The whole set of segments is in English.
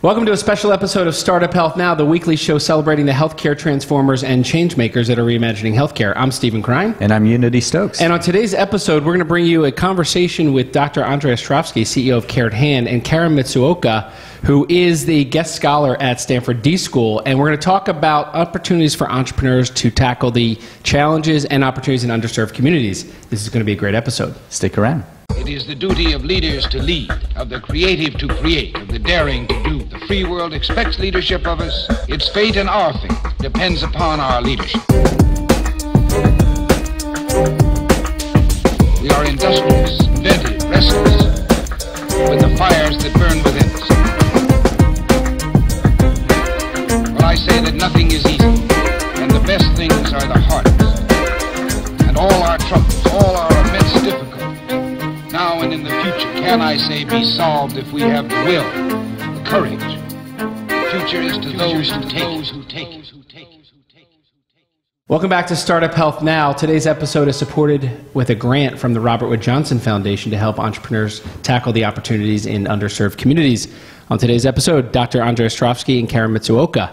Welcome to a special episode of Startup Health Now, the weekly show celebrating the healthcare transformers and changemakers that are reimagining healthcare. I'm Stephen Krein. And I'm Unity Stokes. And on today's episode, we're going to bring you a conversation with Dr. Andrey Ostrovsky, CEO of Care at Hand, and Karen Matsuoka, who is the guest scholar at Stanford D.school. And we're going to talk about opportunities for entrepreneurs to tackle the challenges and opportunities in underserved communities. This is going to be a great episode. Stick around. It is the duty of leaders to lead, of the creative to create, of the daring to do. The free world expects leadership of us. Its fate and our fate depends upon our leadership. We are industrious, inventive, restless, with the fires that burn within us. Well, I say that nothing is easy, and the best things are the hardest. And all our troubles, all our immense difficulties, now and in the future, can I say, be solved if we have the will, the courage. The future is to those who take it. Welcome back to Startup Health Now. Today's episode is supported with a grant from the Robert Wood Johnson Foundation to help entrepreneurs tackle the opportunities in underserved communities. On today's episode, Dr. Andrey Ostrovsky and Karen Matsuoka.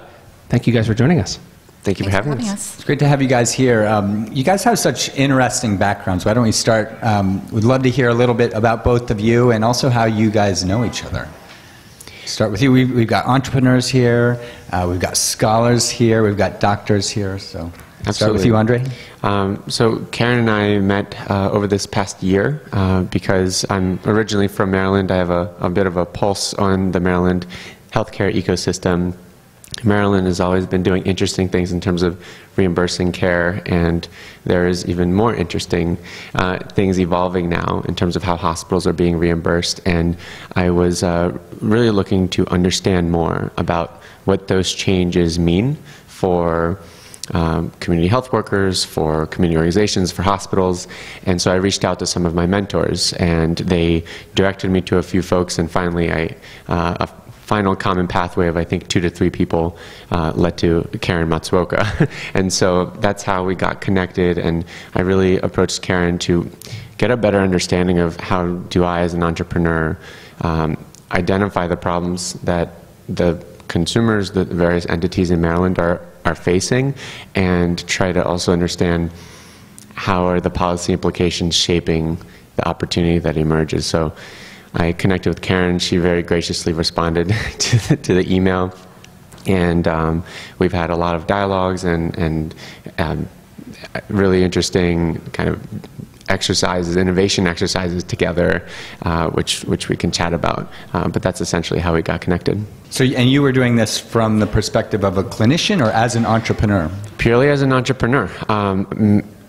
Thank you guys for joining us. Thank you for having us. It's great to have you guys here. You guys have such interesting backgrounds. Why don't we start? We'd love to hear a little bit about both of you and also how you guys know each other. Start with you. We've got entrepreneurs here. We've got scholars here. We've got doctors here. So start with you, Andrey. So Karen and I met over this past year because I'm originally from Maryland. I have a bit of a pulse on the Maryland healthcare ecosystem. Maryland has always been doing interesting things in terms of reimbursing care, and there is even more interesting things evolving now in terms of how hospitals are being reimbursed. And I was really looking to understand more about what those changes mean for community health workers, for community organizations, for hospitals. And so I reached out to some of my mentors, and they directed me to a few folks, and finally a final common pathway of, I think, 2 to 3 people led to Karen Matsuoka. And so that's how we got connected, and I really approached Karen to get a better understanding of how do I, as an entrepreneur, identify the problems that the consumers, the various entities in Maryland are facing, and try to also understand how are the policy implications shaping the opportunity that emerges. So I connected with Karen. She very graciously responded to the email, and we've had a lot of dialogues and really interesting kind of exercises, innovation exercises together, which we can chat about. But that's essentially how we got connected. So, and you were doing this from the perspective of a clinician or as an entrepreneur? Purely as an entrepreneur.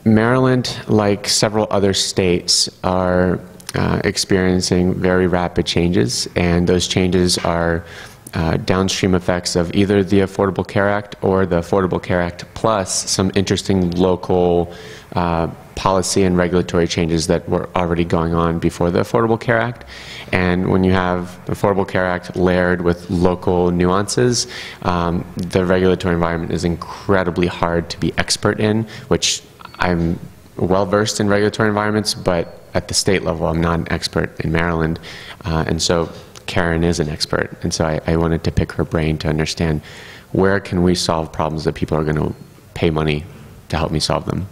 Maryland, like several other states, are experiencing very rapid changes, and those changes are downstream effects of either the Affordable Care Act or the Affordable Care Act plus some interesting local policy and regulatory changes that were already going on before the Affordable Care Act. And when you have the Affordable Care Act layered with local nuances, the regulatory environment is incredibly hard to be expert in, which I'm well versed in regulatory environments, but at the state level, I'm not an expert in Maryland, and so Karen is an expert, and so I wanted to pick her brain to understand where can we solve problems that people are going to pay money to help me solve them.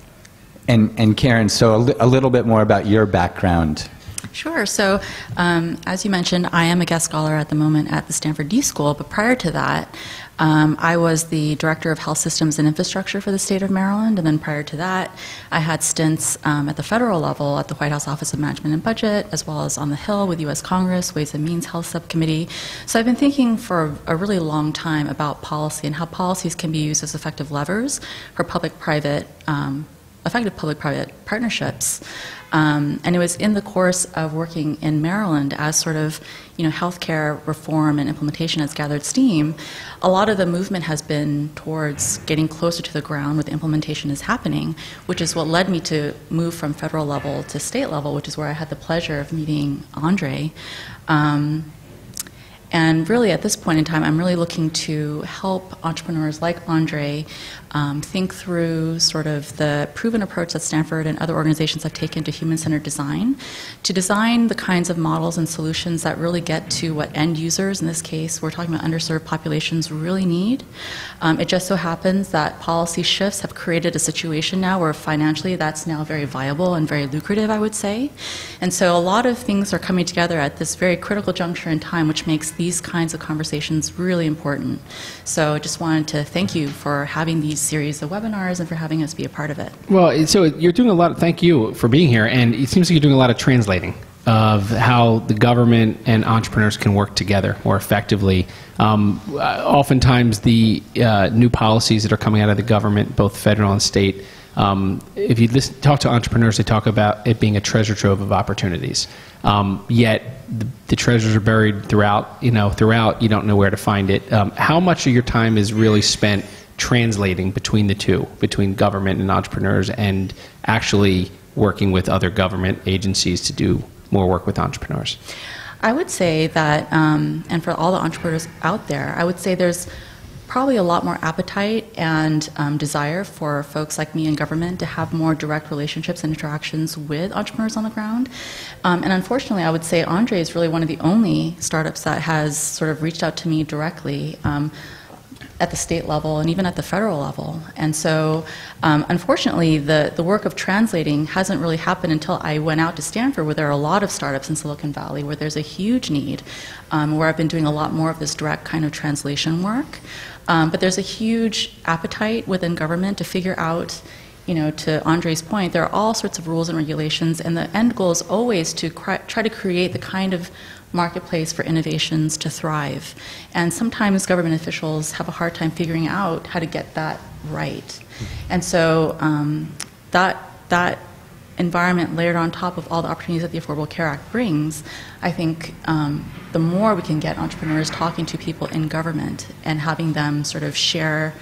And Karen, so a little bit more about your background. Sure. So, as you mentioned, I am a guest scholar at the moment at the Stanford D.school, but prior to that, I was the Director of Health Systems and Infrastructure for the state of Maryland, and then prior to that, I had stints at the federal level at the White House Office of Management and Budget, as well as on the Hill with U.S. Congress, Ways and Means Health Subcommittee. So I've been thinking for a really long time about policy and how policies can be used as effective levers for effective public-private partnerships. And it was in the course of working in Maryland as sort of, healthcare reform and implementation has gathered steam. A lot of the movement has been towards getting closer to the ground where the implementation is happening, which is what led me to move from federal level to state level, which is where I had the pleasure of meeting Andrey. And really, at this point in time, I'm really looking to help entrepreneurs like Andrey think through sort of the proven approach that Stanford and other organizations have taken to human-centered design, to design the kinds of models and solutions that really get to what end users, in this case, we're talking about underserved populations, really need. It just so happens that policy shifts have created a situation now where financially that's now very viable and very lucrative, I would say. And so a lot of things are coming together at this very critical juncture in time, which makes these kinds of conversations really important. So I just wanted to thank you for having these series of webinars and for having us be a part of it. Well, so you're doing a lot, thank you for being here, and it seems like you're doing a lot of translating of how the government and entrepreneurs can work together more effectively. Oftentimes the new policies that are coming out of the government, both federal and state, if you talk to entrepreneurs, they talk about it being a treasure trove of opportunities. Yet the treasures are buried throughout, you don't know where to find it. How much of your time is really spent translating between the two, between government and entrepreneurs, and actually working with other government agencies to do more work with entrepreneurs? I would say that, and for all the entrepreneurs out there, I would say there's probably a lot more appetite and desire for folks like me in government to have more direct relationships and interactions with entrepreneurs on the ground. And unfortunately, I would say Andrey is really one of the only startups that has sort of reached out to me directly at the state level and even at the federal level. And so, unfortunately, the work of translating hasn't really happened until I went out to Stanford, where there are a lot of startups in Silicon Valley, where there's a huge need, where I've been doing a lot more of this direct kind of translation work. But there's a huge appetite within government to figure out, to Andrey's point, there are all sorts of rules and regulations, and the end goal is always to try to create the kind of marketplace for innovations to thrive. And sometimes government officials have a hard time figuring out how to get that right. And so that environment layered on top of all the opportunities that the Affordable Care Act brings, I think the more we can get entrepreneurs talking to people in government and having them sort of share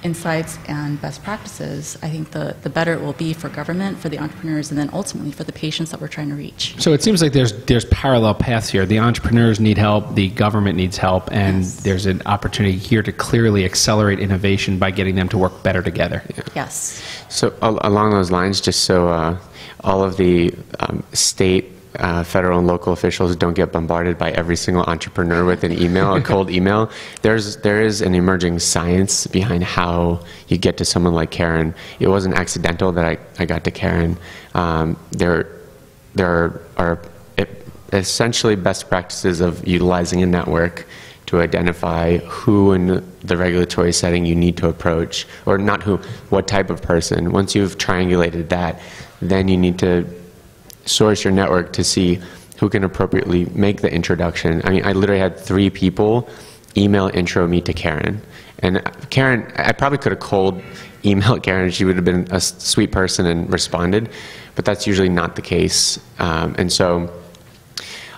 insights and best practices, I think the better it will be for government, for the entrepreneurs, and then ultimately for the patients that we're trying to reach. So it seems like there's parallel paths here. The entrepreneurs need help, the government needs help, and Yes. there's an opportunity here to clearly accelerate innovation by getting them to work better together. Yes. So along those lines, just so all of the state, federal and local officials don't get bombarded by every single entrepreneur with an email, a cold email, there is an emerging science behind how you get to someone like Karen. It wasn't accidental that I got to Karen. There are essentially best practices of utilizing a network to identify who in the regulatory setting you need to approach, or not who, what type of person. Once you've triangulated that, then you need to source your network to see who can appropriately make the introduction. I mean, I literally had 3 people email intro me to Karen. And Karen, I probably could have cold emailed Karen. She would have been a sweet person and responded, but that's usually not the case. And so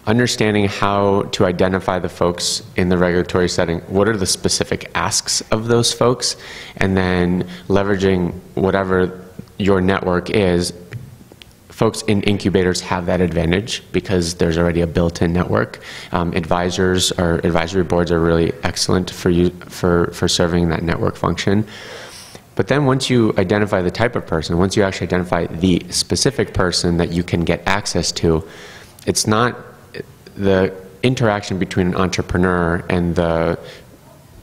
understanding how to identify the folks in the regulatory setting, what are the specific asks of those folks, and then leveraging whatever your network is. Folks in incubators have that advantage because there's already a built-in network. Advisors or advisory boards are really excellent for you for serving that network function. But then once you identify the type of person, once you actually identify the specific person that you can get access to, it's not the interaction between an entrepreneur and the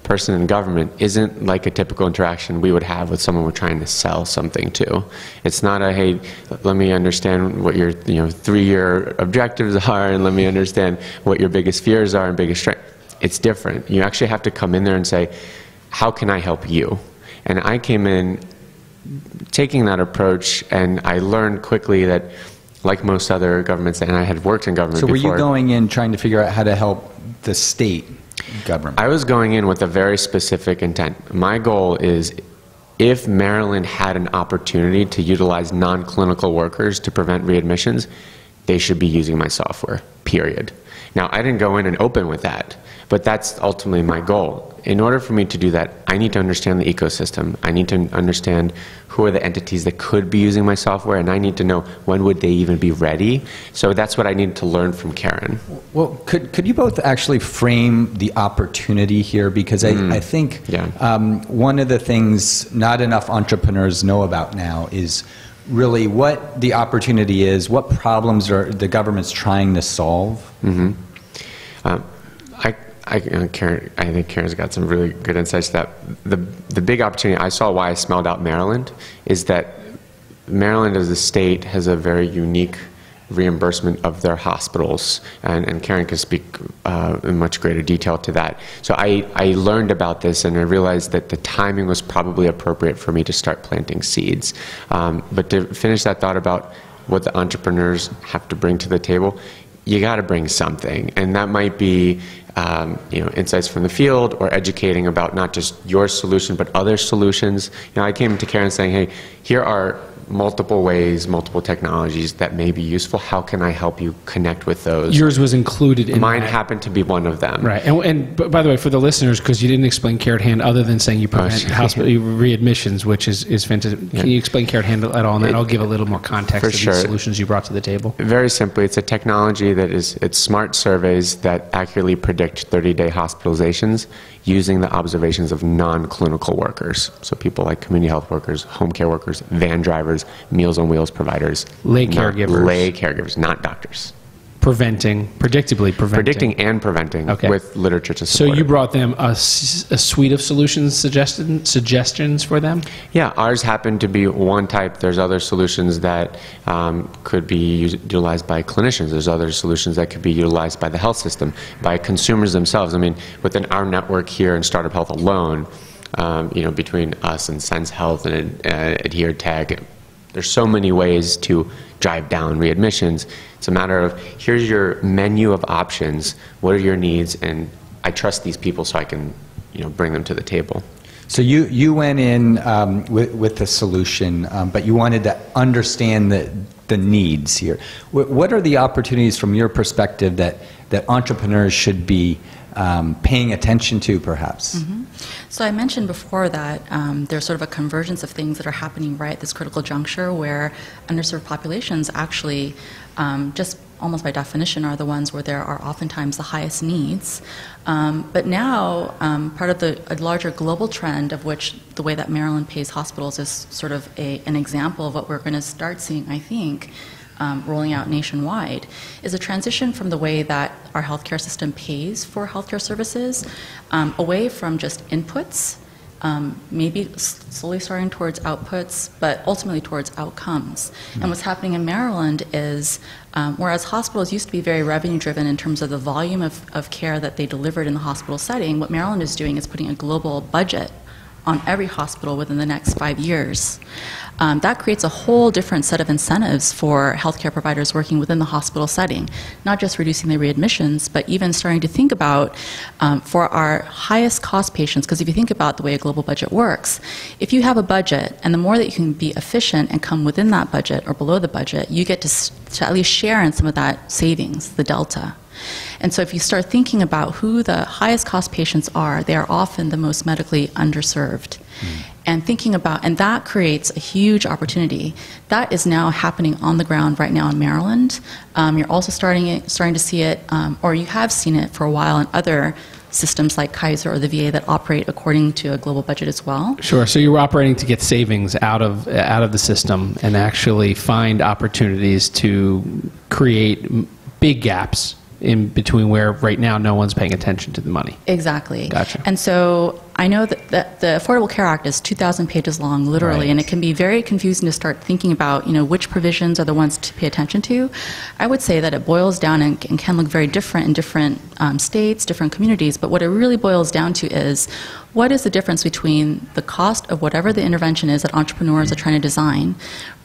person in government isn't like a typical interaction we would have with someone we're trying to sell something to. It's not a, hey, let me understand what your 3-year objectives are, and let me understand what your biggest fears are and biggest strengths. It's different. You actually have to come in there and say, how can I help you? And I came in taking that approach, and I learned quickly that, like most other governments, and I had worked in government before. So were you going in trying to figure out how to help the state government? I was going in with a very specific intent. My goal is, if Maryland had an opportunity to utilize non-clinical workers to prevent readmissions, they should be using my software, period. Now, I didn't go in and open with that, but that's ultimately my goal. In order for me to do that, I need to understand the ecosystem. I need to understand who are the entities that could be using my software, and I need to know when would they even be ready. So that's what I need to learn from Karen. Well, could you both actually frame the opportunity here? Because I think one of the things not enough entrepreneurs know about now is really what the opportunity is, what problems are the government's trying to solve. I think Karen's got some really good insights to that. The big opportunity I saw, why I smelled out Maryland, is that Maryland as a state has a very unique reimbursement of their hospitals, and Karen can speak in much greater detail to that. So I learned about this, and I realized that the timing was probably appropriate for me to start planting seeds. But to finish that thought about what the entrepreneurs have to bring to the table, you got to bring something, and that might be insights from the field, or educating about not just your solution but other solutions. I came to Karen saying, hey, here are multiple ways, multiple technologies that may be useful. How can I help you connect with those? Yours was included in Mine that. happened to be one of them. Right. And by the way, for the listeners, because you didn't explain Carrot Hand other than saying you prevent hospital readmissions, which is fantastic. Can you explain Carrot Hand at all? And then I'll give a little more context to the solutions you brought to the table. Very simply, it's a technology that it's smart surveys that accurately predict 30-day hospitalizations using the observations of non-clinical workers. So people like community health workers, home care workers, van drivers, Meals on Wheels providers. Lay caregivers. Lay caregivers, not doctors. Predictably preventing. Predicting and preventing with literature to support. So you brought them a suite of solutions, suggestions for them? Yeah, ours happened to be one type. There's other solutions that could be utilized by clinicians. There's other solutions that could be utilized by the health system, by consumers themselves. I mean, within our network here in Startup Health alone, between us and Sense Health and Adhere Tech, there's so many ways to drive down readmissions. It's a matter of, here's your menu of options, what are your needs, and I trust these people so I can bring them to the table. So you went in with the solution, but you wanted to understand the needs here. What are the opportunities from your perspective that entrepreneurs should be paying attention to, perhaps? So I mentioned before that there's sort of a convergence of things that are happening right at this critical juncture, where underserved populations actually, just almost by definition, are the ones where there are oftentimes the highest needs. But now, part of a larger global trend, of which the way that Maryland pays hospitals is sort of an example of what we're going to start seeing, I think, rolling out nationwide, is a transition from the way that our healthcare system pays for healthcare services, away from just inputs, maybe slowly starting towards outputs, but ultimately towards outcomes. And what's happening in Maryland is, whereas hospitals used to be very revenue driven in terms of the volume of care that they delivered in the hospital setting, what Maryland is doing is putting a global budget on every hospital within the next 5 years. That creates a whole different set of incentives for healthcare providers working within the hospital setting, not just reducing their readmissions, but even starting to think about, for our highest cost patients, because if you think about the way a global budget works, if you have a budget, and the more that you can be efficient and come within that budget or below the budget, you get to at least share in some of that savings, the delta. And so if you start thinking about who the highest cost patients are, they are often the most medically underserved. And thinking about, and that creates a huge opportunity. That is now happening on the ground right now in Maryland. You're also starting to see it, or you have seen it for a while in other systems like Kaiser or the VA that operate according to a global budget as well. Sure. So you're operating to get savings out of the system and actually find opportunities to create big gaps in between where right now no one's paying attention to the money. Exactly. Gotcha. And so I know that the Affordable Care Act is 2,000 pages long, literally, Right. and it can be very confusing to start thinking about, which provisions are the ones to pay attention to. I would say that it boils down and can look very different in different states, different communities, but what it really boils down to is, what is the difference between the cost of whatever the intervention is that entrepreneurs are trying to design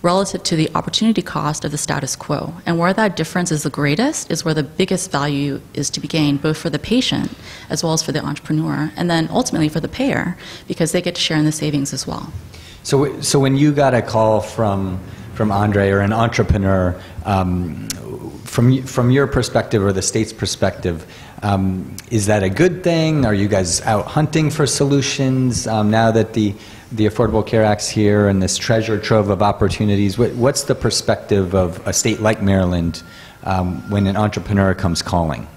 relative to the opportunity cost of the status quo? And where that difference is the greatest is where the biggest value is to be gained, both for the patient as well as for the entrepreneur, and then ultimately for the payer, because they get to share in the savings as well. So when you got a call from Andrey or an entrepreneur, from your perspective or the state's perspective, is that a good thing? Are you guys out hunting for solutions now that the Affordable Care Act's here and this treasure trove of opportunities? What's the perspective of a state like Maryland when an entrepreneur comes calling?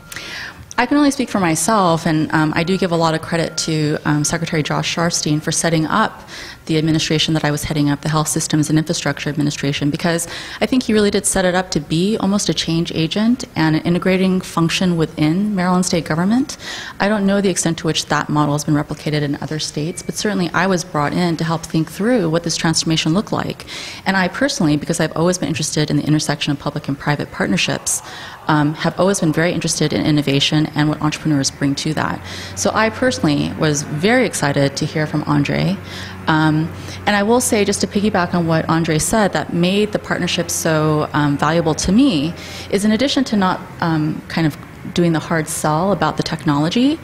I can only speak for myself, and I do give a lot of credit to Secretary Josh Sharfstein for setting up the administration that I was heading up, the Health Systems and Infrastructure Administration, because I think he really did set it up to be almost a change agent and an integrating function within Maryland state government. I don't know the extent to which that model has been replicated in other states, but certainly I was brought in to help think through what this transformation looked like. And I personally, because I've always been interested in the intersection of public and private partnerships, have always been very interested in innovation and what entrepreneurs bring to that. So I personally was very excited to hear from Andrey. And I will say, just to piggyback on what Andrey said, that made the partnership so valuable to me is, in addition to not kind of doing the hard sell about the technology,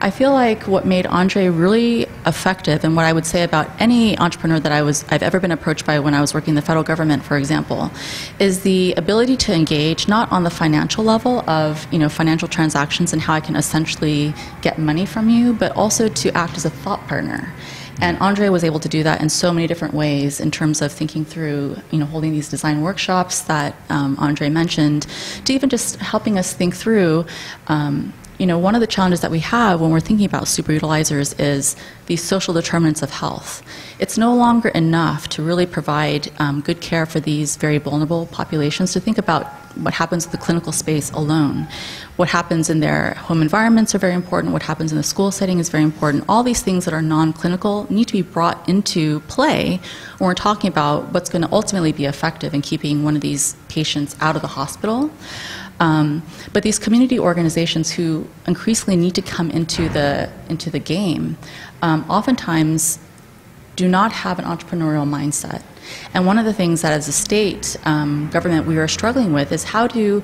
I feel like what made Andrey really effective, and what I would say about any entrepreneur that I've ever been approached by when I was working in the federal government, for example, is the ability to engage not on the financial level of financial transactions and how I can essentially get money from you, but also to act as a thought partner. And Andrey was able to do that in so many different ways in terms of thinking through, holding these design workshops that Andrey mentioned, to even just helping us think through, one of the challenges that we have when we're thinking about superutilizers is the social determinants of health. It's no longer enough to really provide good care for these very vulnerable populations to think about what happens in the clinical space alone. What happens in their home environments are very important. What happens in the school setting is very important. All these things that are non-clinical need to be brought into play when we're talking about what's going to ultimately be effective in keeping one of these patients out of the hospital. But these community organizations who increasingly need to come into the game oftentimes do not have an entrepreneurial mindset. And one of the things that as a state government we are struggling with is how to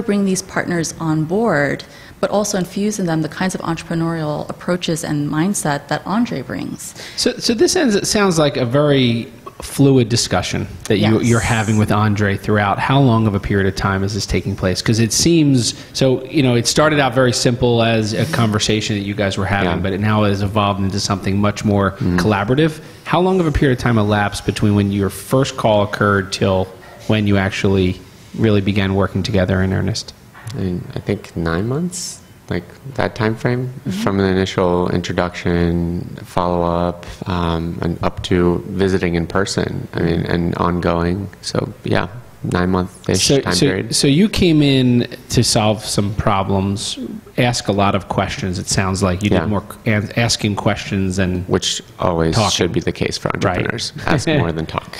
bring these partners on board, but also infuse in them the kinds of entrepreneurial approaches and mindset that Andrey brings. So this sounds like a very fluid discussion that you're having with Andrey throughout. How long of a period of time is this taking place? Because it seems, it started out very simple as a conversation that you guys were having, but it now has evolved into something much more collaborative. How long of a period of time elapsed between when your first call occurred till when you actually really began working together in earnest? I think 9 months. Like that time frame, from the initial introduction, follow-up, and up to visiting in person, and ongoing. So yeah, 9-month-ish time period. So you came in to solve some problems, ask a lot of questions. It sounds like you did more asking questions and which always talking. Should be the case for entrepreneurs. Right. Ask more than talk.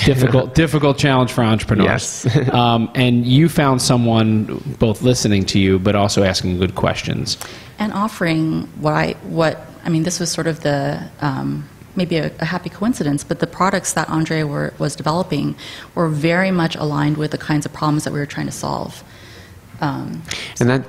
difficult challenge for entrepreneurs. Yes. And you found someone both listening to you, but also asking good questions and offering this was sort of the. Maybe a happy coincidence, but the products that Andrey was developing were very much aligned with the kinds of problems that we were trying to solve. And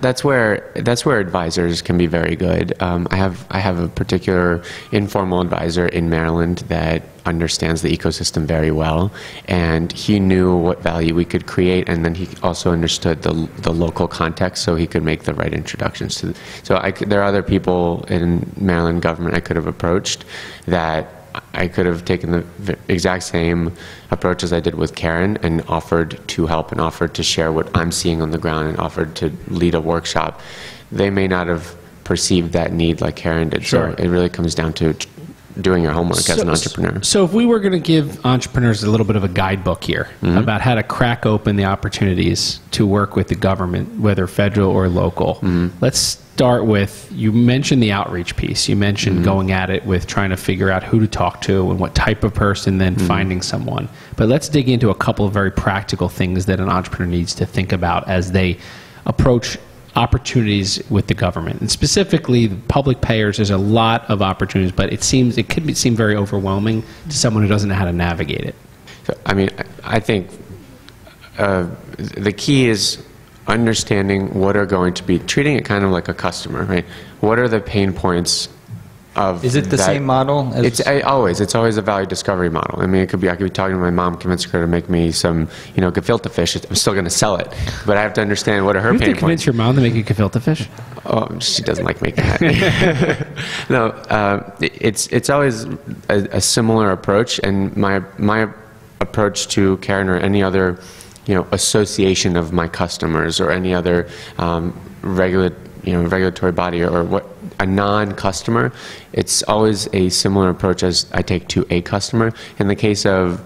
that's where advisors can be very good. I have a particular informal advisor in Maryland that understands the ecosystem very well, and he knew what value we could create, and then he also understood the local context, so he could make the right introductions to. There are other people in Maryland government I could have approached that I could have taken the exact same approach as I did with Karen and offered to help and offered to share what I'm seeing on the ground and offered to lead a workshop. They may not have perceived that need like Karen did. Sure. So it really comes down to doing your homework as an entrepreneur. So if we were going to give entrepreneurs a little bit of a guidebook here about how to crack open the opportunities to work with the government, whether federal or local, let's start with, you mentioned the outreach piece. You mentioned going at it with trying to figure out who to talk to and what type of person, then finding someone. But let's dig into a couple of very practical things that an entrepreneur needs to think about as they approach opportunities with the government. And specifically, the public payers, there's a lot of opportunities, but it could seem very overwhelming to someone who doesn't know how to navigate it. So, I think the key is understanding what are going to be, treating it kind of like a customer, right? What are the pain points of Is it the that. same model? It's always a value discovery model. I mean, I could be talking to my mom, convince her to make me some, gefilte fish. I'm still going to sell it, but I have to understand what are her You have pain to convince points. your mom to make you gefilte fish? Oh, she doesn't like making that. No, it's always a similar approach, and my approach to Karen or any other, association of my customers or any other regulatory body or what a non-customer, it's always a similar approach as I take to a customer. In the case of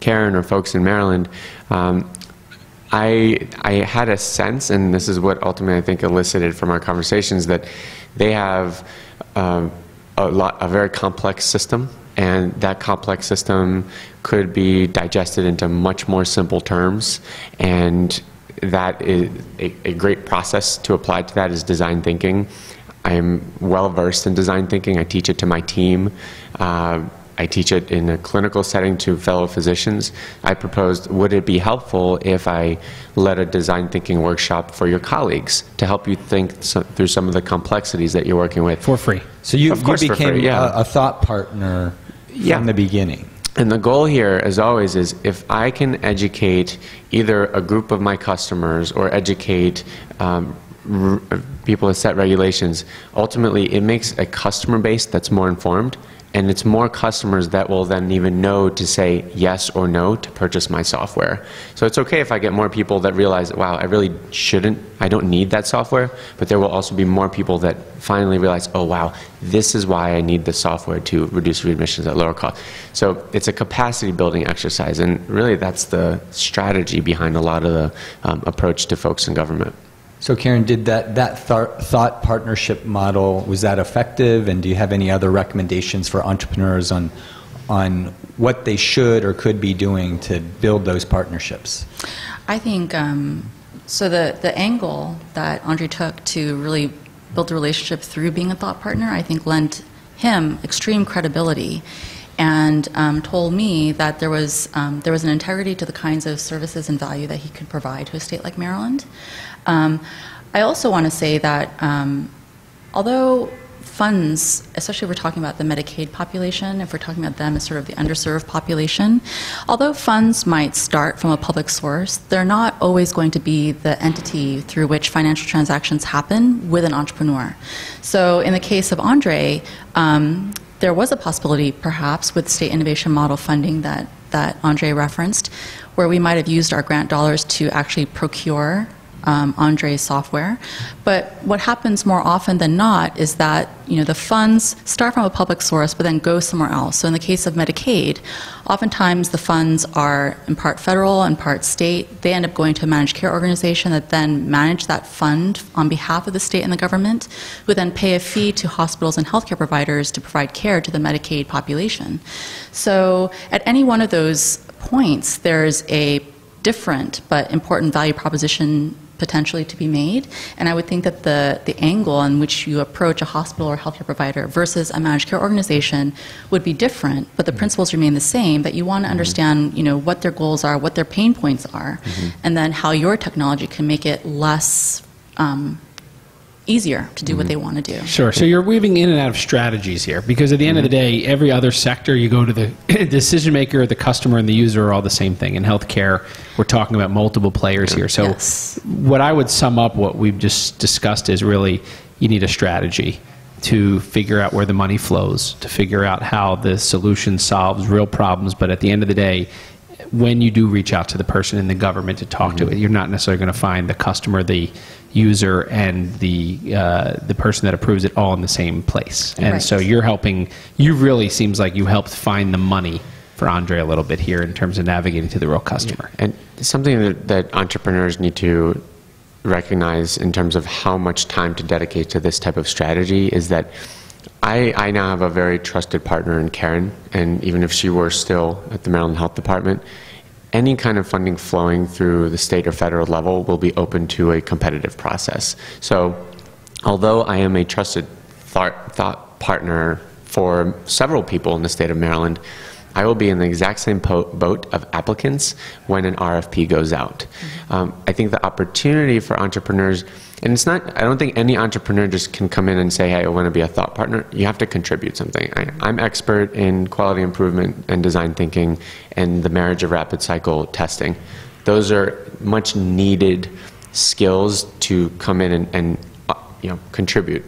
Karen or folks in Maryland, I had a sense, and this is what ultimately I think elicited from our conversations, that they have a very complex system, and that complex system could be digested into much more simple terms, and that is a great process to apply to that is design thinking. I am well versed in design thinking. I teach it to my team. I teach it in a clinical setting to fellow physicians. I proposed, would it be helpful if I led a design thinking workshop for your colleagues to help you think through some of the complexities that you're working with? For free. So you became free, yeah. a thought partner from the beginning. And the goal here, as always, is if I can educate either a group of my customers or educate people that set regulations, ultimately it makes a customer base that's more informed, and it's more customers that will then even know to say yes or no to purchase my software. So it's okay if I get more people that realize, wow, I don't need that software, but there will also be more people that finally realize, oh wow, this is why I need the software to reduce readmissions at lower cost. So it's a capacity building exercise, and really that's the strategy behind a lot of the approach to folks in government. So Karen, did that thought partnership model, was that effective? And do you have any other recommendations for entrepreneurs on what they should or could be doing to build those partnerships? I think, so the angle that Andrey took to really build a relationship through being a thought partner, I think lent him extreme credibility, and told me that there was an integrity to the kinds of services and value that he could provide to a state like Maryland. I also want to say that although funds, especially if we're talking about the Medicaid population, if we're talking about them as sort of the underserved population, although funds might start from a public source, they're not always going to be the entity through which financial transactions happen with an entrepreneur. So in the case of Andrey, there was a possibility perhaps with state innovation model funding that Andrey referenced, where we might have used our grant dollars to actually procure Andrey's software. But what happens more often than not is that the funds start from a public source but then go somewhere else. So in the case of Medicaid, oftentimes the funds are in part federal and part state. They end up going to a managed care organization that then manage that fund on behalf of the state and the government, who then pay a fee to hospitals and healthcare providers to provide care to the Medicaid population. So at any one of those points, there's a different but important value proposition potentially to be made, and I would think that the angle in which you approach a hospital or healthcare provider versus a managed care organization would be different, but the principles remain the same, that you want to understand what their goals are, what their pain points are, and then how your technology can make it less easier to do what they want to do. Sure. So you're weaving in and out of strategies here, because at the end of the day, every other sector, you go to the decision maker, the customer, and the user are all the same thing. In healthcare, we're talking about multiple players here. So what I would sum up what we've just discussed is really you need a strategy to figure out where the money flows, to figure out how the solution solves real problems. But at the end of the day, when you do reach out to the person in the government to talk to it, you're not necessarily going to find the customer, the user, and the person that approves it all in the same place. And so you're helping, you really seems like you helped find the money for Andrey a little bit here in terms of navigating to the real customer. And something that entrepreneurs need to recognize in terms of how much time to dedicate to this type of strategy is that I now have a very trusted partner in Karen, and even if she were still at the Maryland Health Department, any kind of funding flowing through the state or federal level will be open to a competitive process. So although I am a trusted thought partner for several people in the state of Maryland, I will be in the exact same boat of applicants when an RFP goes out. I think the opportunity for entrepreneurs, and it's not, I don't think any entrepreneur just can come in and say, hey, I want to be a thought partner. You have to contribute something. I'm expert in quality improvement and design thinking and the marriage of rapid cycle testing. Those are much needed skills to come in and contribute.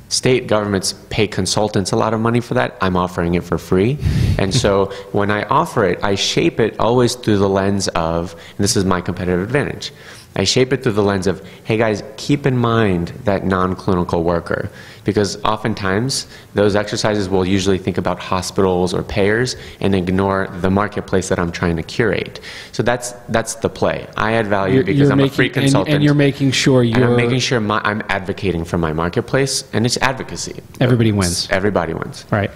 State governments pay consultants a lot of money for that. I'm offering it for free. And so when I offer it, I shape it always through the lens of, and this is my competitive advantage, I shape it through the lens of, hey guys, keep in mind that non-clinical worker. Because oftentimes, those exercises will usually think about hospitals or payers and ignore the marketplace that I'm trying to curate. So that's the play. I add value because I'm a free consultant. And you're making sure I'm making sure I'm advocating for my marketplace, and it's advocacy. Everybody wins. Everybody wins. Right.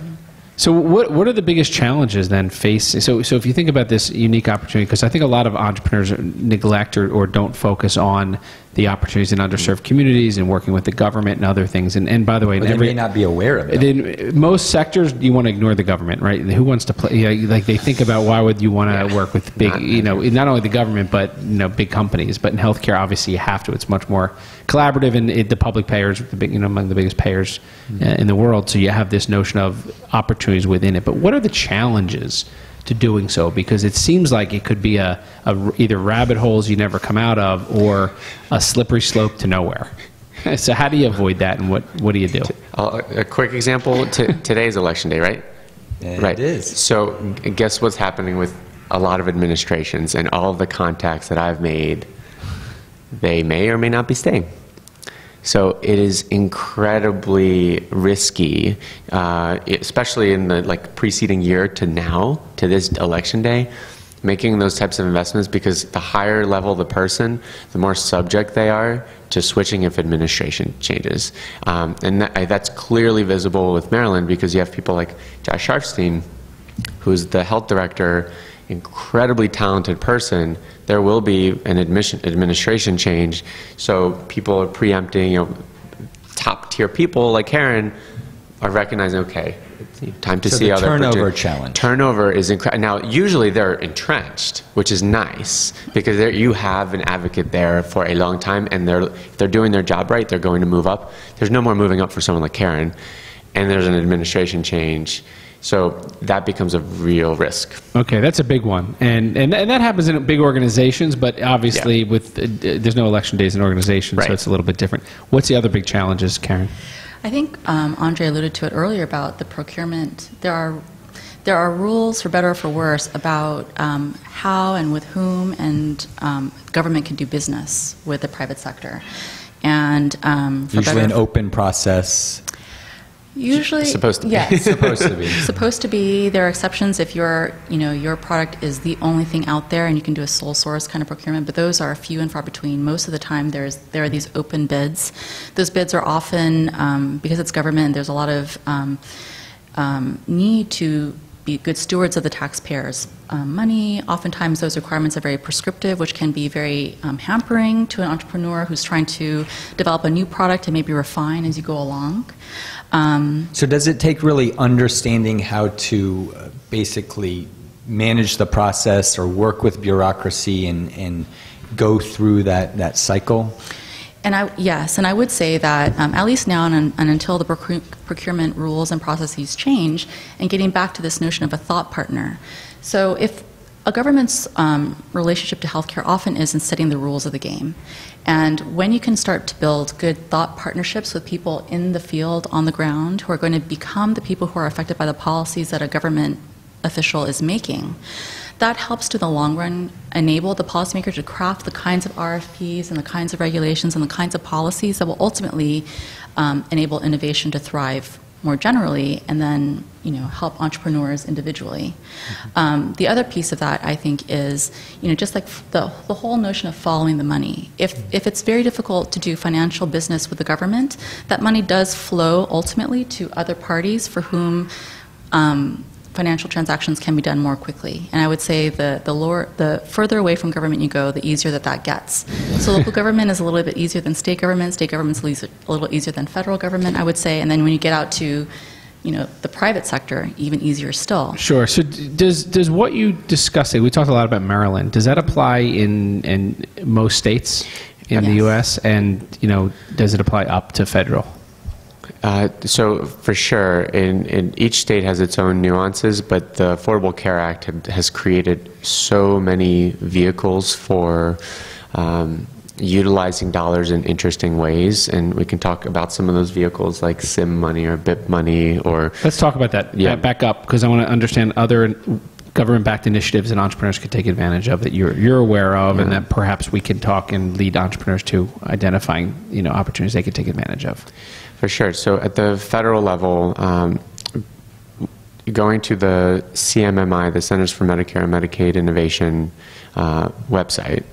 So what are the biggest challenges then facing? So if you think about this unique opportunity, because I think a lot of entrepreneurs neglect or don't focus on the opportunities in underserved communities and working with the government and other things. And by the way, they may not be aware of it. In most sectors, you want to ignore the government, right? Who wants to play? Like they think about why would you want to work with big, not only the government but big companies. But in healthcare, obviously, you have to. It's much more collaborative, and the public payers, among the biggest payers in the world. So you have this notion of opportunities within it. But what are the challenges to doing so? Because it seems like it could be either rabbit holes you never come out of or a slippery slope to nowhere. So how do you avoid that, and what do you do? A quick example, today's election day, right? It is. So guess what's happening with a lot of administrations and all of the contacts that I've made, they may or may not be staying. So it is incredibly risky, especially in the preceding year to now, to this election day, making those types of investments, because the higher level the person, the more subject they are to switching if administration changes. And that's clearly visible with Maryland, because you have people like Josh Sharfstein, who's the health director, incredibly talented person. There will be an administration change, so people are preempting. Top tier people like Karen are recognizing, okay, time to see other turnover challenge. Turnover is incredible. Now, usually they're entrenched, which is nice, because you have an advocate there for a long time, and if they're doing their job right, they're going to move up. There's no more moving up for someone like Karen, and there's an administration change. So that becomes a real risk. Okay, that's a big one, and that happens in big organizations. But obviously, there's no election days in organizations, right. So it's a little bit different. What's the other big challenges, Karen? I think Andrey alluded to it earlier about the procurement. There are rules, for better or for worse, about how and with whom and government can do business with the private sector, and usually an open process. Usually, supposed to be. Yes. Supposed to be. Supposed to be. There are exceptions if your product is the only thing out there and you can do a sole source kind of procurement, but those are few and far between. Most of the time, there are these open bids. Those bids are often, because it's government, there's a lot of need to be good stewards of the taxpayers' money. Oftentimes, those requirements are very prescriptive, which can be very hampering to an entrepreneur who's trying to develop a new product and maybe refine as you go along. So does it take really understanding how to basically manage the process or work with bureaucracy and go through that cycle? And I would say that at least now and until the procurement rules and processes change, and getting back to this notion of a thought partner. So if a government's relationship to healthcare often is in setting the rules of the game. And when you can start to build good thought partnerships with people in the field, on the ground, who are going to become the people who are affected by the policies that a government official is making, that helps to, in the long run, enable the policymaker to craft the kinds of RFPs and the kinds of regulations and the kinds of policies that will ultimately enable innovation to thrive more generally, and then help entrepreneurs individually. The other piece of that, I think, is just like the whole notion of following the money. If it's very difficult to do financial business with the government, that money does flow ultimately to other parties for whom financial transactions can be done more quickly. And I would say the further away from government you go, the easier that gets. So local government is a little bit easier than state government's a little easier than federal government, I would say. And then when you get out to the private sector, even easier still. Sure. So does what you discussed, we talked a lot about Maryland, does that apply in most states in the U.S.? And, does it apply up to federal? So for sure, in each state has its own nuances, but the Affordable Care Act has created so many vehicles for utilizing dollars in interesting ways, and we can talk about some of those vehicles like SIM money or BIP money. Or let's talk about that. Yeah. Back up, because I want to understand other government-backed initiatives that entrepreneurs could take advantage of that you're aware of, and that perhaps we can talk and lead entrepreneurs to identifying opportunities they could take advantage of. For sure. So at the federal level, going to the CMMI, the Centers for Medicare and Medicaid Innovation website,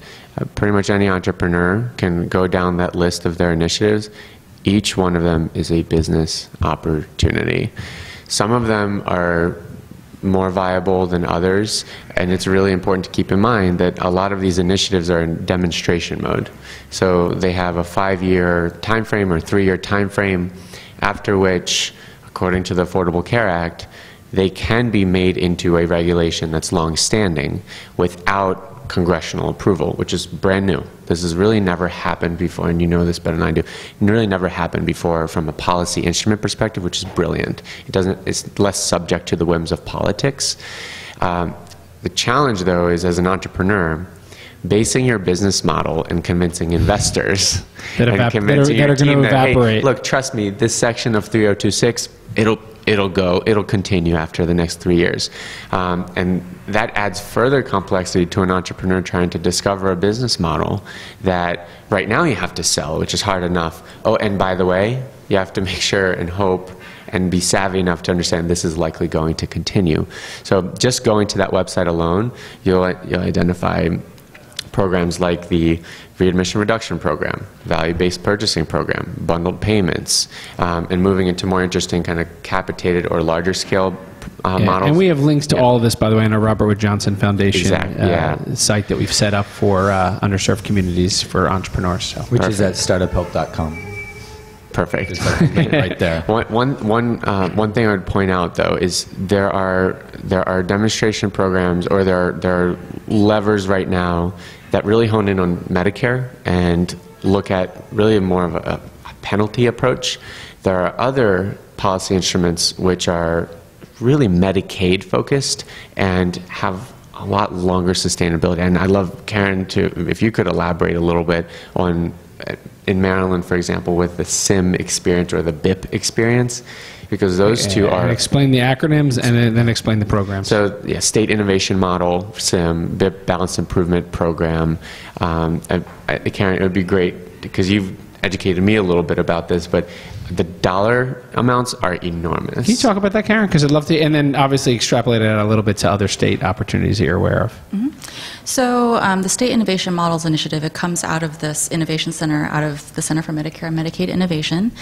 pretty much any entrepreneur can go down that list of their initiatives. Each one of them is a business opportunity. Some of them are more viable than others, and it's really important to keep in mind that a lot of these initiatives are in demonstration mode. So they have a 5-year time frame or 3-year time frame, after which, according to the Affordable Care Act, they can be made into a regulation that's long-standing without congressional approval, which is brand new. This has really never happened before, and you know this better than I do. It really never happened before from a policy instrument perspective, which is brilliant. It's less subject to the whims of politics. The challenge, though, is as an entrepreneur, basing your business model and convincing investors and convincing your team that, hey, look, trust me, this section of 3026, it'll continue after the next 3 years. And that adds further complexity to an entrepreneur trying to discover a business model that right now you have to sell, which is hard enough. Oh, and by the way, you have to make sure and hope and be savvy enough to understand this is likely going to continue. So just going to that website alone, you'll identify programs like the readmission reduction program, value-based purchasing program, bundled payments, and moving into more interesting kind of capitated or larger scale models. And we have links to all of this, by the way, on our Robert Wood Johnson Foundation site that we've set up for underserved communities for entrepreneurs. So. Which is at startuphelp.com. Perfect. Right there. One thing I would point out, though, is there are demonstration programs, or there are levers right now that really hone in on Medicare and look at really more of a penalty approach. There are other policy instruments which are really Medicaid focused and have a lot longer sustainability. And I'd love, Karen, if you could elaborate a little bit on, in Maryland, for example, with the SIM experience or the BIP experience, because those two are... Explain the acronyms and then explain the programs. So, yeah, State Innovation Model, SIM, BIP Balanced Improvement Program. Karen, it would be great, because you've educated me a little bit about this, but the dollar amounts are enormous. Can you talk about that, Karen? Because I'd love to, and then obviously extrapolate it out a little bit to other state opportunities that you're aware of. Mm-hmm. So the State Innovation Models Initiative, it comes out of this innovation center, out of the Center for Medicare and Medicaid Innovation,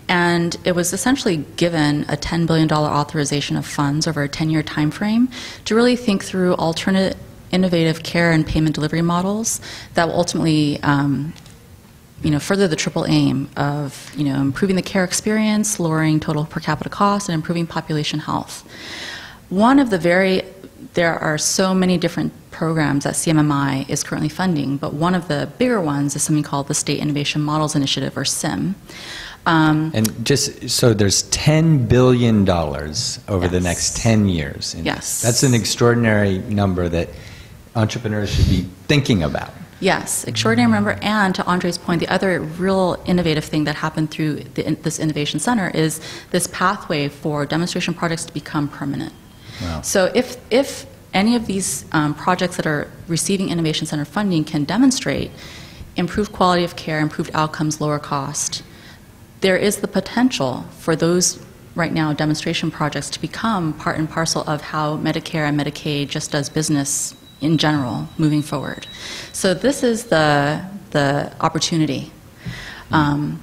and it was essentially given a $10 billion authorization of funds over a 10-year time frame to really think through alternate innovative care and payment delivery models that will ultimately further the triple aim of, improving the care experience, lowering total per capita cost, and improving population health. There are so many different programs that CMMI is currently funding, but one of the bigger ones is something called the State Innovation Models Initiative, or SIM. And just so there's $10 billion over the next 10 years. And yes. That's an extraordinary number that entrepreneurs should be thinking about. Yes, extraordinary number. And to Andrei's point, the other real innovative thing that happened through this innovation center is this pathway for demonstration projects to become permanent. Wow. So if any of these projects that are receiving innovation center funding can demonstrate improved quality of care, improved outcomes, lower cost, there is the potential for those right now demonstration projects to become part and parcel of how Medicare and Medicaid just does business in general moving forward. So this is the opportunity. Among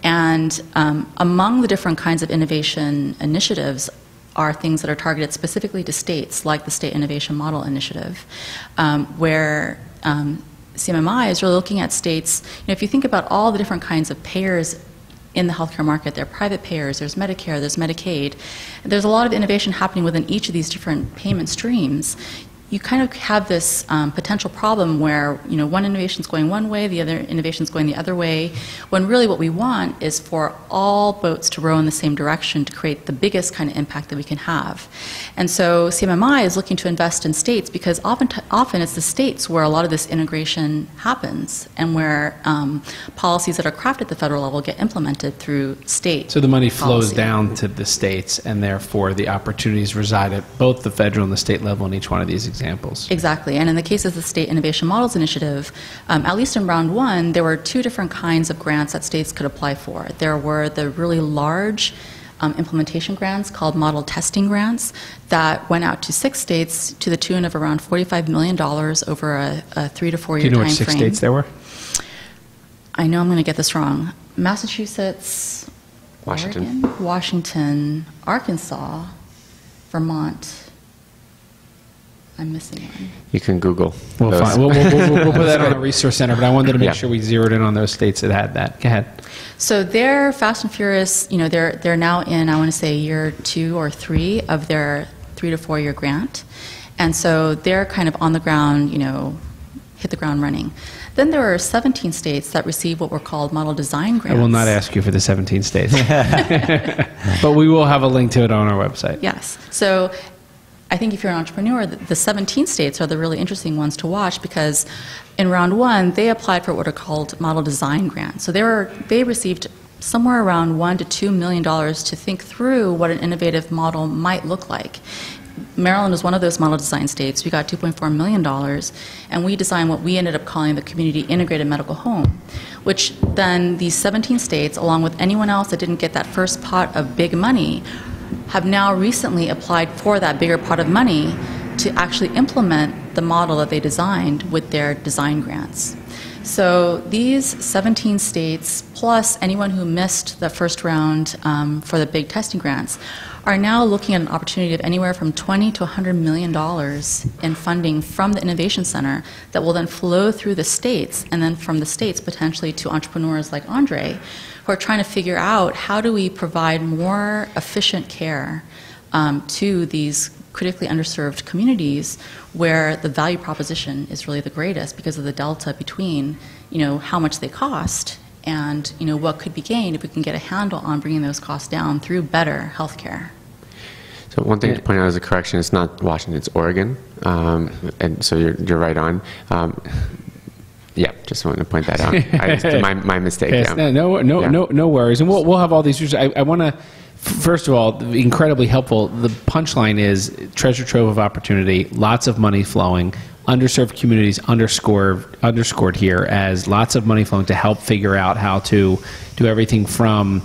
the different kinds of innovation initiatives are things that are targeted specifically to states, like the State Innovation Model Initiative, where CMMI is really looking at states. If you think about all the different kinds of payers in the healthcare market. There are private payers, there's Medicare, there's Medicaid. There's a lot of innovation happening within each of these different payment streams. You kind of have this potential problem where, one innovation is going one way, the other innovation is going the other way, when really what we want is for all boats to row in the same direction to create the biggest kind of impact that we can have. And so CMMI is looking to invest in states because often it's the states where a lot of this integration happens and where policies that are crafted at the federal level get implemented through state So the money flows policy. down to the states, and therefore the opportunities reside at both the federal and the state level in each one of these examples. Exactly. And in the case of the State Innovation Models Initiative, at least in round one, there were two different kinds of grants that states could apply for. There were the really large implementation grants called model testing grants that went out to 6 states to the tune of around $45 million over a 3 to 4 year time frame. Do you know which 6 states there were? I know I'm going to get this wrong. Massachusetts, Washington. Oregon, Washington, Arkansas, Vermont. I'm missing one. You can Google. We'll those. put that on the resource center, but I wanted to make Yeah. sure we zeroed in on those states that had that. Go ahead. So they're fast and furious. They're now in, I want to say, year 2 or 3 of their 3 to 4 year grant, and so they're kind of on the ground, hit the ground running. Then there are 17 states that receive what were called model design grants. I will not ask you for the 17 states, but we will have a link to it on our website. Yes. So I think if you're an entrepreneur, the 17 states are the really interesting ones to watch because in round one, they applied for what are called model design grants. So they received somewhere around $1 to $2 million to think through what an innovative model might look like. Maryland was one of those model design states. We got $2.4 million, and we designed what we ended up calling the Community Integrated Medical Home, which then these 17 states, along with anyone else that didn't get that first pot of big money, have now recently applied for that bigger pot of money to actually implement the model that they designed with their design grants. So these 17 states, plus anyone who missed the first round for the big testing grants, are now looking at an opportunity of anywhere from $20 to $100 million in funding from the Innovation Center that will then flow through the states, and then from the states potentially to entrepreneurs like Andrey, who are trying to figure out how do we provide more efficient care to these critically underserved communities where the value proposition is really the greatest because of the delta between, how much they cost and, what could be gained if we can get a handle on bringing those costs down through better health care. So one thing to point out as a correction, it's not Washington, it's Oregon. And so you're right on. Yeah, just wanted to point that out. My mistake. Yes, Yeah. No worries. And we'll have all these users. I want to, first of all, incredibly helpful. The punchline is treasure trove of opportunity, lots of money flowing, underserved communities underscored here as lots of money flowing to help figure out how to do everything from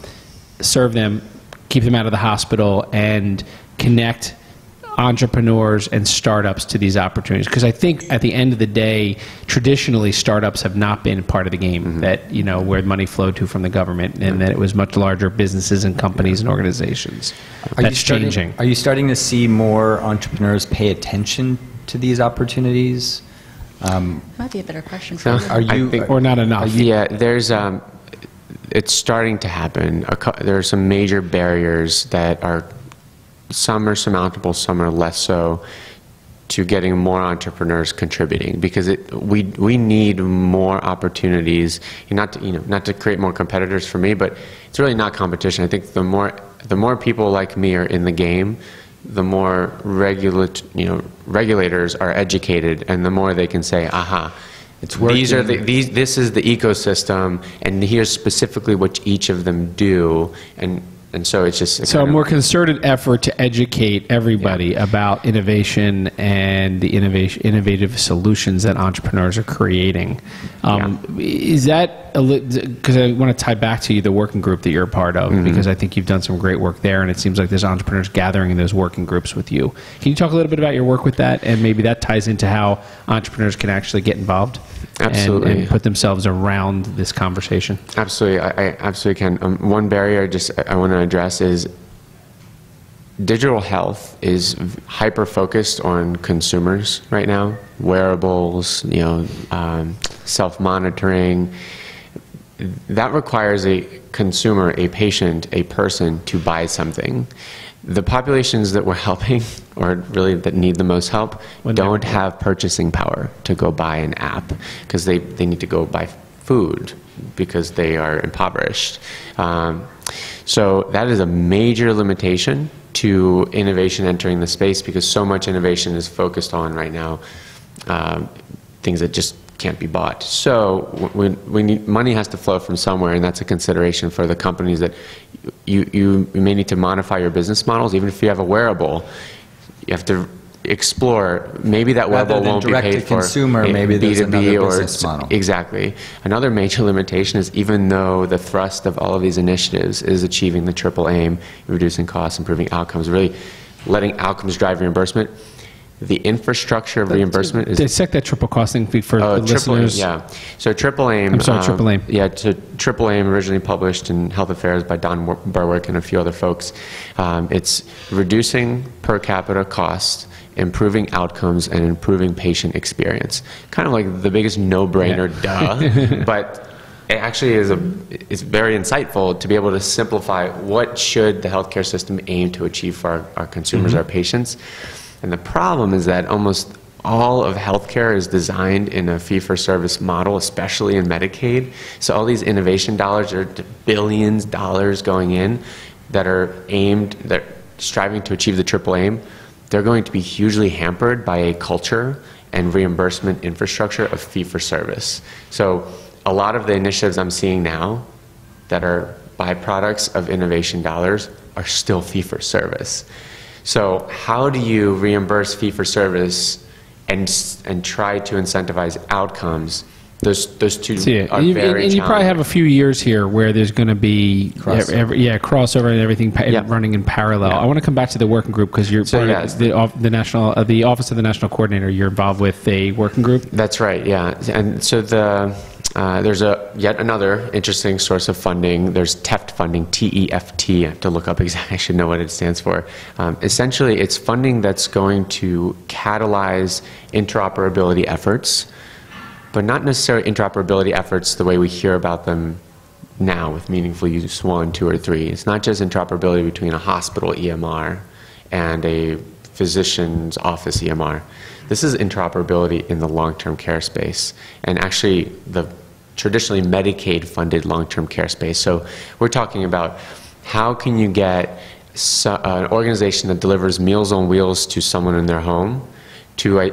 serve them, keep them out of the hospital, and connect entrepreneurs and startups to these opportunities, because I think at the end of the day, traditionally startups have not been part of the game. That where money flowed to from the government, and that it was much larger businesses and companies and organizations. That's changing. Are you starting to see more entrepreneurs pay attention to these opportunities? Might be a better question for you. Are you Or not enough? Yeah, there's it's starting to happen. There are some major barriers that are, some are surmountable, some are less so, to getting more entrepreneurs contributing, because we need more opportunities, not to create more competitors for me, but it's really not competition. I think the more people like me are in the game, the more regulators are educated, and the more they can say, aha, it's working. This is the ecosystem, and here's specifically what each of them do, and so it's just So a more concerted effort to educate everybody about innovation and the innovative solutions that entrepreneurs are creating. Is that, because I want to tie back to you, the working group that you're a part of, because I think you've done some great work there, and it seems like there's entrepreneurs gathering in those working groups with you. Can you talk a little bit about your work with that, and maybe that ties into how entrepreneurs can actually get involved? Absolutely. And put themselves around this conversation? Absolutely. I absolutely can. One barrier I want to address is digital health is hyper-focused on consumers right now. Wearables, self-monitoring. that requires a consumer, a patient, a person to buy something. The populations that we're helping, or really that need the most help, don't have purchasing power to go buy an app, because they need to go buy food because they are impoverished. So that is a major limitation to innovation entering the space, because so much innovation is focused on right now things that just can't be bought. So we need, money has to flow from somewhere, and that's a consideration for the companies that you may need to modify your business models. Even if you have a wearable, you have to explore, maybe that wearable won't be paid for. Consumer, maybe there's another business model. Exactly. Another major limitation is, even though the thrust of all of these initiatives is achieving the triple aim, reducing costs, improving outcomes, really letting outcomes drive reimbursement, the infrastructure of reimbursement is... Dissect that triple costing fee for the listeners. Yeah. So triple aim... I'm sorry, triple aim. Yeah, so triple aim, originally published in Health Affairs by Don Berwick and a few other folks. It's reducing per capita costs, improving outcomes, and improving patient experience. Kind of like the biggest no-brainer, duh. But it actually is very insightful to be able to simplify what should the healthcare system aim to achieve for our consumers, our patients. And the problem is that almost all of healthcare is designed in a fee-for-service model, especially in Medicaid. So all these innovation dollars, there are billions of dollars going in that are aimed, that are striving to achieve the triple aim. They're going to be hugely hampered by a culture and reimbursement infrastructure of fee-for-service. So a lot of the initiatives I'm seeing now that are byproducts of innovation dollars are still fee-for-service. So how do you reimburse fee-for-service and try to incentivize outcomes? Those two are very challenging. And you probably have a few years here where there's going to be crossover and everything running in parallel. I want to come back to the working group, because you're part of the Office of the National Coordinator. You're involved with a working group. That's right. Yeah, and so there's yet another interesting source of funding. There's TEFT funding, T-E-F-T. I have to look up exactly. I should know what it stands for. Essentially, it's funding that's going to catalyze interoperability efforts, but not necessarily interoperability efforts the way we hear about them now with Meaningful Use 1, 2, or 3. It's not just interoperability between a hospital EMR and a physician's office EMR. This is interoperability in the long-term care space, and actually the traditionally Medicaid-funded long-term care space. So we're talking about how can you get an organization that delivers Meals on Wheels to someone in their home to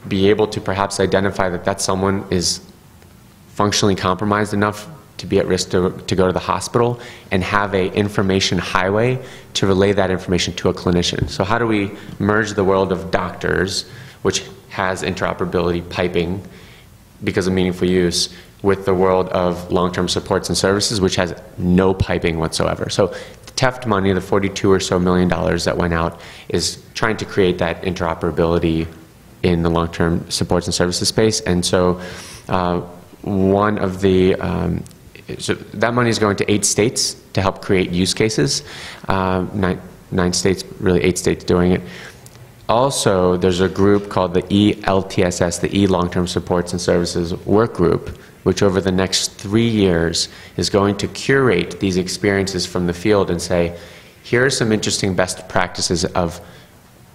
be able to perhaps identify that someone is functionally compromised enough to be at risk to go to the hospital, and have an information highway to relay that information to a clinician. So how do we merge the world of doctors, which has interoperability piping because of meaningful use, with the world of long-term supports and services, which has no piping whatsoever? So the TEFT money, the $42 or so million that went out, is trying to create that interoperability in the long-term supports and services space. And so one of the so that money is going to 8 states to help create use cases. 9 states, really 8 states doing it. Also, there's a group called the ELTSS, the E Long-Term Supports and Services Work Group, which over the next 3 years is going to curate these experiences from the field and say, here are some interesting best practices of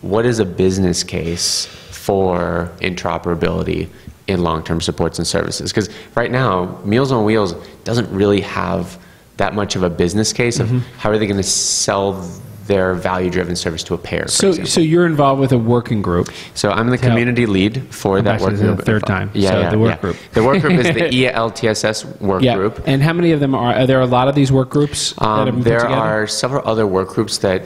what is a business case for interoperability in long-term supports and services. Because right now, Meals on Wheels doesn't really have that much of a business case of how are they going to sell their value-driven service to a payer, for example. So you're involved with a working group. So I'm the community lead for that work group. The third time. The work group. The work group is the ELTSS work group. And how many of them are there? A lot of these work groups that have been put there together? are several other work groups that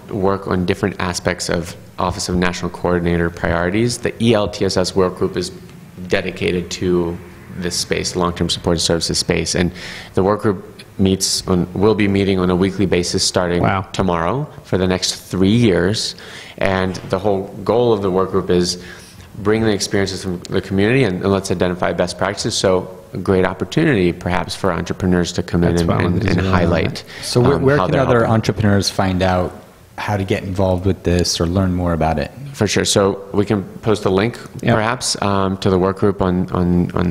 work on different aspects of Office of National Coordinator priorities. The ELTSS work group is dedicated to this space, long-term support services space, and the work group will be meeting on a weekly basis starting tomorrow for the next 3 years. And the whole goal of the work group is bring the experiences from the community and let's identify best practices. So a great opportunity perhaps for entrepreneurs to come in and highlight. So where can other entrepreneurs find out how to get involved with this or learn more about it? For sure. So we can post a link, perhaps, to the work group on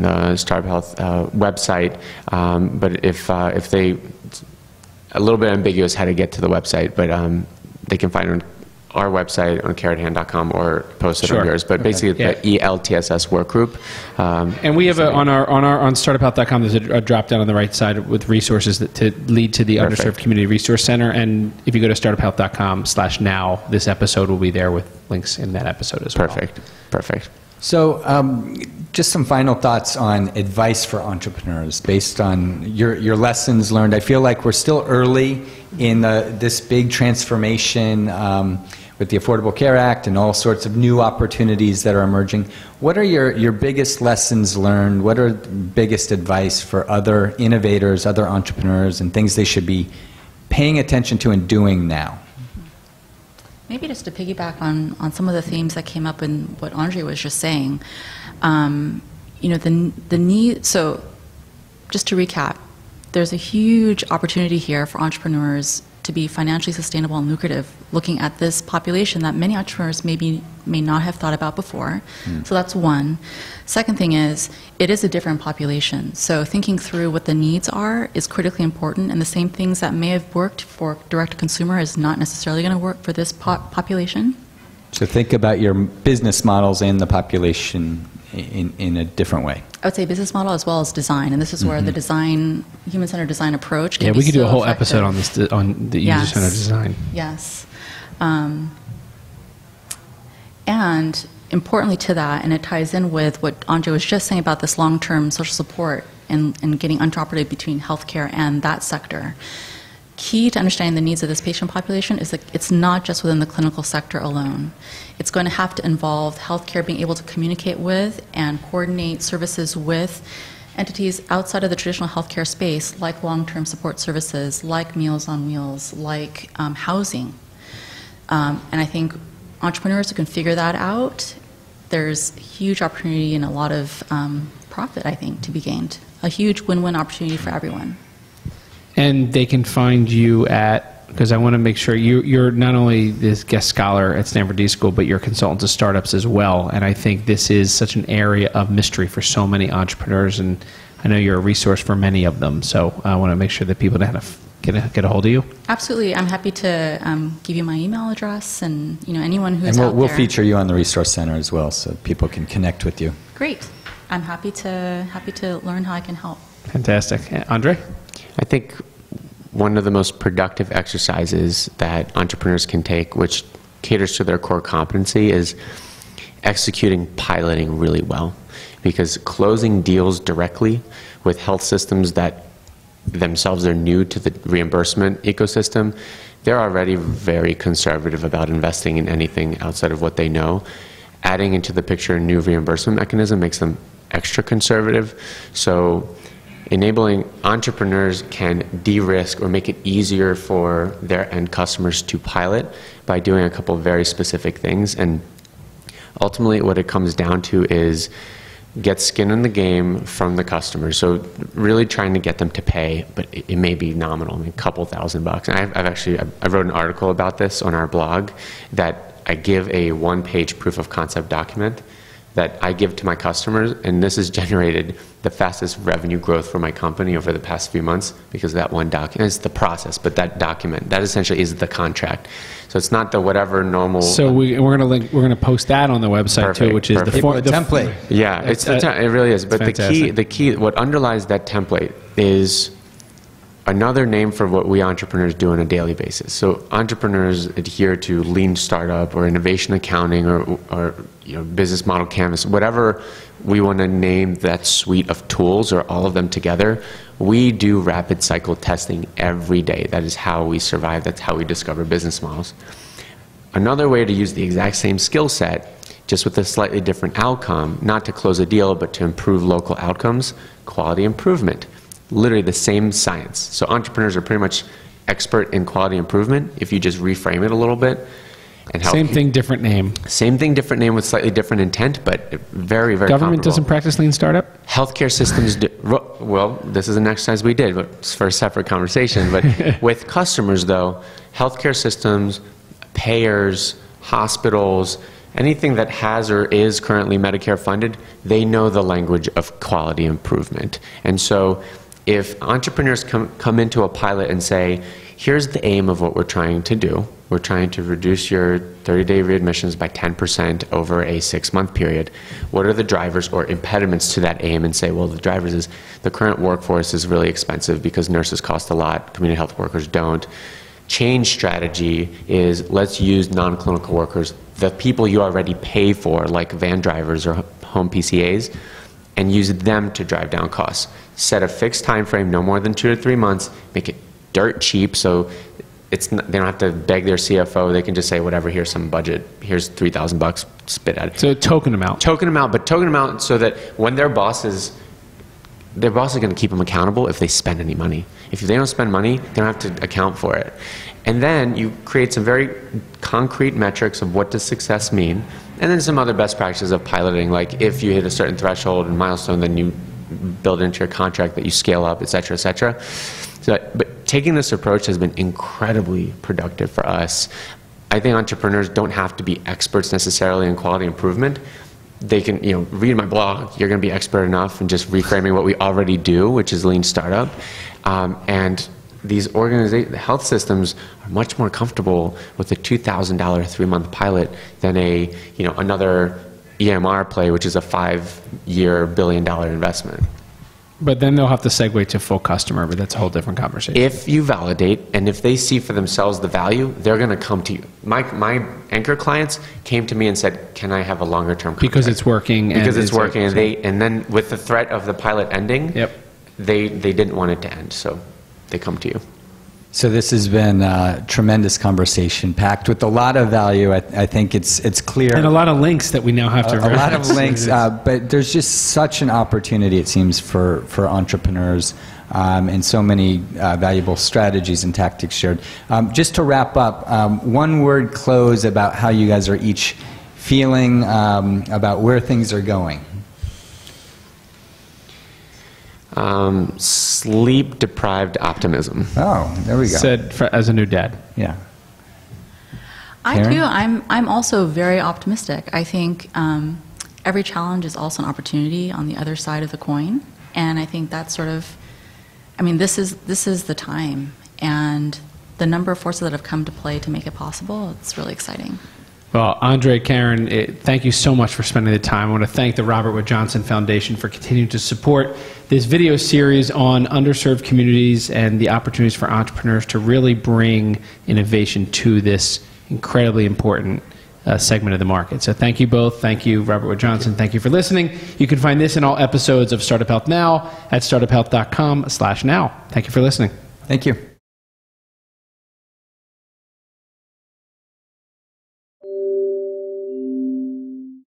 the Startup Health website. But if they, a little bit ambiguous how to get to the website, but they can find it on our website on carrothand.com or post it on yours. But basically, the ELTSS work group. And we have on startuphealth.com. There's a drop down on the right side with resources that to lead to the Underserved Community Resource Center. And if you go to startuphealth.com/now, this episode will be there with links in that episode as well. Perfect. So, just some final thoughts on advice for entrepreneurs based on your lessons learned. I feel like we're still early in this big transformation with the Affordable Care Act and all sorts of new opportunities that are emerging. What are your biggest lessons learned? What are biggest advice for other innovators, other entrepreneurs, and things they should be paying attention to and doing now? Maybe just to piggyback on some of the themes that came up in what Andrey was just saying. The need, so just to recap, there's a huge opportunity here for entrepreneurs to be financially sustainable and lucrative, looking at this population that many entrepreneurs may not have thought about before. So that's one. Second thing is, it is a different population. So thinking through what the needs are is critically important, and the same things that may have worked for direct-to-consumer is not necessarily going to work for this population. So think about your business models and the population in a different way. I would say business model as well as design, and this is where the human-centered design approach can be we could do a whole effective. episode on this, on the user-centered design. Yes. And importantly to that, and it ties in with what Andrey was just saying about this long-term social support and getting interoperability between healthcare and that sector. Key to understanding the needs of this patient population is that it's not just within the clinical sector alone. It's going to have to involve healthcare being able to communicate with and coordinate services with entities outside of the traditional healthcare space, like long-term support services, like Meals on Wheels, like housing. And I think entrepreneurs who can figure that out, there's huge opportunity and a lot of profit, I think, to be gained. A huge win-win opportunity for everyone. And they can find you at, because I want to make sure you're not only this guest scholar at Stanford D.school, but you're a consultant to startups as well. And I think this is such an area of mystery for so many entrepreneurs, and I know you're a resource for many of them. So I want to make sure that people know how to get a hold of you. Absolutely. I'm happy to give you my email address, and anyone who's out there. And we'll feature you on the Resource Center as well, so people can connect with you. Great. I'm happy to learn how I can help. Fantastic. Andrey? I think one of the most productive exercises that entrepreneurs can take, which caters to their core competency, is executing piloting really well. Because closing deals directly with health systems that themselves are new to the reimbursement ecosystem, they're already very conservative about investing in anything outside of what they know. Adding into the picture a new reimbursement mechanism makes them extra conservative. So enabling entrepreneurs can de-risk or make it easier for their end customers to pilot by doing a couple of very specific things. And ultimately what it comes down to is get skin in the game from the customers. So really trying to get them to pay, but it may be nominal, I mean, a couple $1,000. And I wrote an article about this on our blog that I give a one-page proof of concept document that I give to my customers, and this has generated the fastest revenue growth for my company over the past few months because that one document is the process, but that document, that essentially is the contract. So it's not the whatever normal. So we're going to post that on the website too, which is the template. Yeah, it really is. But the key, what underlies that template is another name for what we entrepreneurs do on a daily basis. So entrepreneurs adhere to lean startup or innovation accounting or business model canvas, whatever we want to name that suite of tools or all of them together. We do rapid cycle testing every day. That is how we survive. That's how we discover business models. Another way to use the exact same skill set, just with a slightly different outcome, not to close a deal, but to improve local outcomes, quality improvement. Literally the same science. So entrepreneurs are pretty much expert in quality improvement if you just reframe it a little bit. And same thing, different name. Same thing, different name with slightly different intent, but very, very Government doesn't practice lean startup? Healthcare systems do. Well, this is an exercise we did, but it's for a separate conversation. But with customers, though, healthcare systems Payors, hospitals, anything that has or is currently Medicare funded, they know the language of quality improvement. And so if entrepreneurs come into a pilot and say, here's the aim of what we're trying to do. We're trying to reduce your 30-day readmissions by 10% over a 6-month period. What are the drivers or impediments to that aim? And say, well, the drivers is the current workforce is really expensive because nurses cost a lot, community health workers don't. Change strategy is let's use non-clinical workers, the people you already pay for, like van drivers or home PCAs, and use them to drive down costs. Set a fixed time frame, no more than 2 to 3 months, make it dirt cheap so they don't have to beg their CFO. They can just say, whatever, here's some budget, here's $3,000, spit at it. So token them out. Token them out, but token them out so that when their boss is going to keep them accountable if they spend any money. If they don't spend money, they don't have to account for it. And then you create some very concrete metrics of what does success mean, and then some other best practices of piloting, like if you hit a certain threshold and milestone, then you build into your contract that you scale up, et cetera, et cetera. So, but taking this approach has been incredibly productive for us. I think entrepreneurs don't have to be experts necessarily in quality improvement. They can, read my blog, you're going to be expert enough in just reframing what we already do, which is lean startup. And these health systems are much more comfortable with a $2,000 3-month pilot than another EMR play, which is a 5-year billion-dollar investment. But then they'll have to segue to full customer, but that's a whole different conversation. If you validate, and if they see for themselves the value, they're going to come to you. My anchor clients came to me and said, can I have a longer term contract? Because it's working. Because it's working, and then with the threat of the pilot ending, yep, they didn't want it to end, so they come to you. So this has been a tremendous conversation, packed with a lot of value. I think it's clear. And a lot of links that we now have to reference. A lot of links, but there's just such an opportunity, it seems, for entrepreneurs, and so many valuable strategies and tactics shared. Just to wrap up, one word close about how you guys are each feeling about where things are going. Sleep-deprived optimism. Oh, there we go. Said as a new dad. Yeah. I too. I'm also very optimistic. I think every challenge is also an opportunity on the other side of the coin, and I think that's sort of, this is the time, and the number of forces that have come to play to make it possible. It's really exciting. Well, Andrey, Karen, thank you so much for spending the time. I want to thank the Robert Wood Johnson Foundation for continuing to support this video series on underserved communities and the opportunities for entrepreneurs to really bring innovation to this incredibly important segment of the market. So thank you both. Thank you, Robert Wood Johnson. Thank you for listening. You can find this and all episodes of Startup Health Now at startuphealth.com/now. Thank you for listening. Thank you.